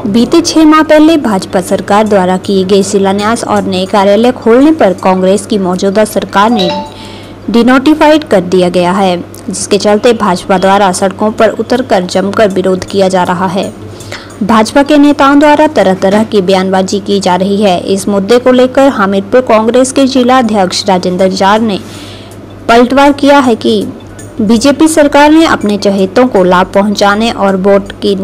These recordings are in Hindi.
बीते 6 माह पहले भाजपा सरकार द्वारा किए गए शिलान्यास और नए कार्यालय खोलने पर कांग्रेस की मौजूदा सरकार ने डिनोटिफाइड कर दिया गया है, जिसके चलते भाजपा द्वारा सड़कों पर उतरकर जमकर विरोध किया जा रहा है। भाजपा के नेताओं द्वारा तरह तरह की बयानबाजी की जा रही है। इस मुद्दे को लेकर हमीरपुर कांग्रेस के जिला अध्यक्ष राजेंद्र जार ने पलटवार किया है कि बीजेपी सरकार ने अपने चहेतों को लाभ पहुंचाने और वोट की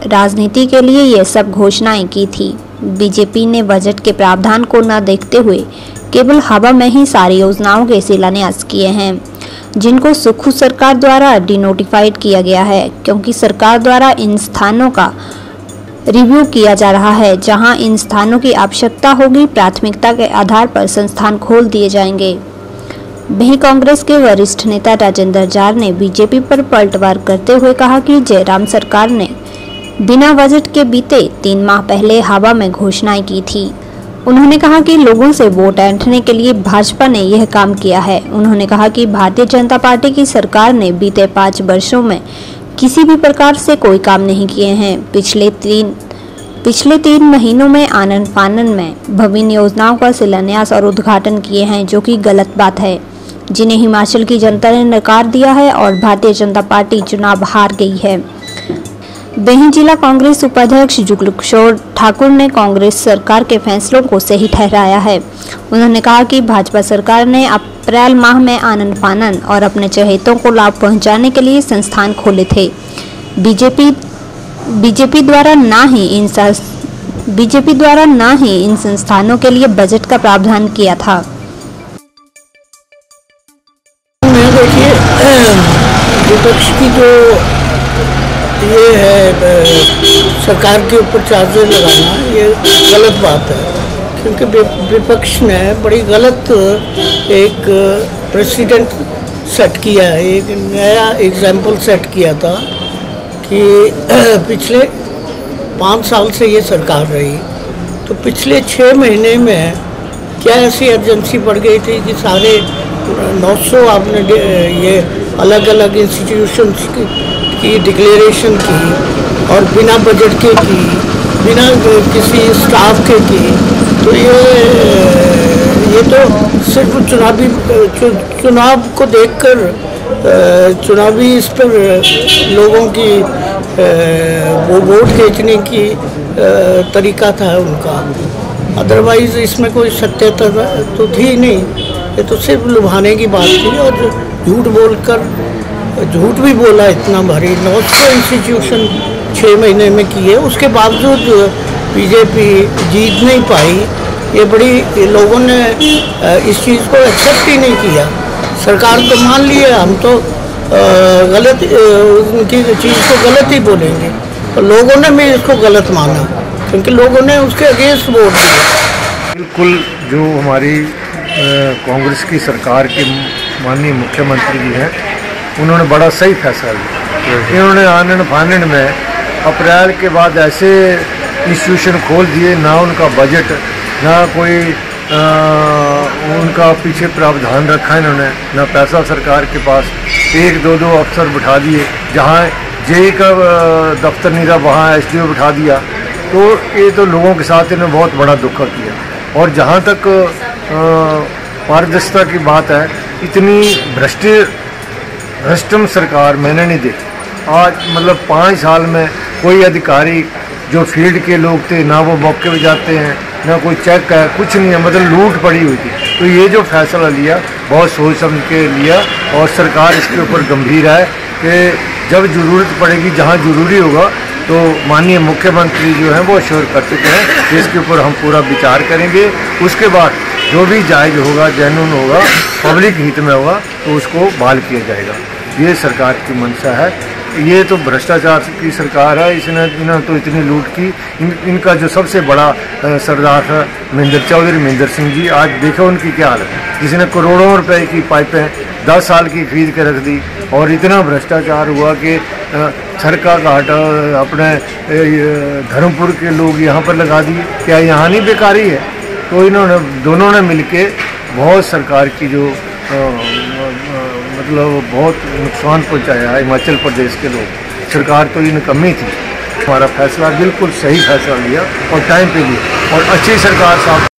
राजनीति के लिए ये सब घोषणाएं की थी। बीजेपी ने बजट के प्रावधान को न देखते हुए केवल हवा में ही सारी योजनाओं के शिलान्यास किए हैं, जिनको सुखू सरकार द्वारा डिनोटिफाइड किया गया है, क्योंकि सरकार द्वारा इन स्थानों का रिव्यू किया जा रहा है। जहां इन स्थानों की आवश्यकता होगी, प्राथमिकता के आधार पर संस्थान खोल दिए जाएंगे। वहीं कांग्रेस के वरिष्ठ नेता राजेंद्र जार ने बीजेपी पर पलटवार करते हुए कहा कि जयराम सरकार ने बिना बजट के बीते 3 माह पहले हवा में घोषणाएं की थी। उन्होंने कहा कि लोगों से वोट ऐंठने के लिए भाजपा ने यह काम किया है। उन्होंने कहा कि भारतीय जनता पार्टी की सरकार ने बीते 5 वर्षों में किसी भी प्रकार से कोई काम नहीं किए हैं। पिछले 3 महीनों में आनन फानन में विभिन्न योजनाओं का शिलान्यास और उद्घाटन किए हैं, जो कि गलत बात है, जिन्हें हिमाचल की जनता ने नकार दिया है और भारतीय जनता पार्टी चुनाव हार गई है। वहीं जिला कांग्रेस उपाध्यक्ष जुगल किशोर ठाकुर ने कांग्रेस सरकार के फैसलों को सही ठहराया है। उन्होंने कहा कि भाजपा सरकार ने अप्रैल माह में आनन फानन और अपने चहेतों को लाभ पहुंचाने के लिए संस्थान खोले थे। बीजेपी द्वारा ना ही इन संस्थानों के लिए बजट का प्रावधान किया था। देखिए, विपक्ष की जो ये है सरकार के ऊपर चार्जेस लगाना, ये गलत बात है, क्योंकि विपक्ष ने बड़ी गलत एक प्रेसिडेंट सेट किया है, एक नया एग्जाम्पल सेट किया था कि पिछले 5 साल से ये सरकार रही, तो पिछले 6 महीने में क्या ऐसी अर्जेंसी बढ़ गई थी कि सारे 900 आपने ये अलग अलग इंस्टीट्यूशंस की डिक्लेरेशन की और बिना बजट के की, बिना किसी स्टाफ के की। तो ये तो सिर्फ चुनाव को देखकर चुनावी इस पर लोगों की वो वोट खींचने की तरीका था उनका। अदरवाइज इसमें कोई सत्यता तो थी नहीं, ये तो सिर्फ लुभाने की बात थी और झूठ भी बोला इतना भारी। 900 इंस्टीट्यूशन 6 महीने में किए, उसके बावजूद बीजेपी जीत नहीं पाई। ये बड़ी लोगों ने इस चीज़ को एक्सेप्ट ही नहीं किया। सरकार तो मान लिए, हम तो गलत उनकी चीज़ को गलत ही बोलेंगे, तो लोगों ने भी इसको गलत माना, क्योंकि लोगों ने उसके अगेंस्ट वोट दिया। बिल्कुल जो हमारी कांग्रेस की सरकार के माननीय मुख्यमंत्री जी हैं, उन्होंने बड़ा सही फैसला लिया। इन्होंने आनन फानन में अप्रैल के बाद ऐसे इंस्टीट्यूशन खोल दिए, ना उनका बजट, ना कोई उनका पीछे प्रावधान रखा इन्होंने, ना पैसा सरकार के पास। 1-2 अफसर बिठा दिए, जहाँ जेई का दफ्तर नहीं था वहाँ SDO बिठा दिया। तो ये तो लोगों के साथ इन्होंने बहुत बड़ा धोखा किया। और जहाँ तक पारदर्शिता की बात है, इतनी भ्रष्टम सरकार मैंने नहीं देखी। आज मतलब 5 साल में कोई अधिकारी जो फील्ड के लोग थे, ना वो मौके पे जाते हैं, ना कोई चेक है, कुछ नहीं है, मतलब लूट पड़ी हुई थी। तो ये जो फैसला लिया बहुत सोच समझ के लिया, और सरकार इसके ऊपर गंभीर है कि जब ज़रूरत पड़ेगी, जहाँ ज़रूरी होगा, तो माननीय मुख्यमंत्री जो हैं वो अश्योर कर चुके हैं कि इसके ऊपर हम पूरा विचार करेंगे। उसके बाद जो भी जायज़ होगा, जेन्युइन होगा, पब्लिक हित में होगा, तो उसको बहाल किया जाएगा। ये सरकार की मंशा है। ये तो भ्रष्टाचार की सरकार है, इन्होंने तो इतनी लूट की। इनका जो सबसे बड़ा सरदार था महेंद्र सिंह जी, आज देखो उनकी क्या हालत है, जिसने करोड़ों रुपए की पाइपें 10 साल की खरीद के रख दी। और इतना भ्रष्टाचार हुआ कि सरका घाट अपने धर्मपुर के लोग यहाँ पर लगा दिए। क्या यहाँ नहीं बेकारी है? तो इन्होंने दोनों ने मिलके बहुत सरकार की जो मतलब बहुत नुकसान पहुँचाया है हिमाचल प्रदेश के लोग। सरकार तो ये निकम्मी थी। हमारा फैसला बिल्कुल सही फैसला लिया और टाइम पे लिया और अच्छी सरकार साहब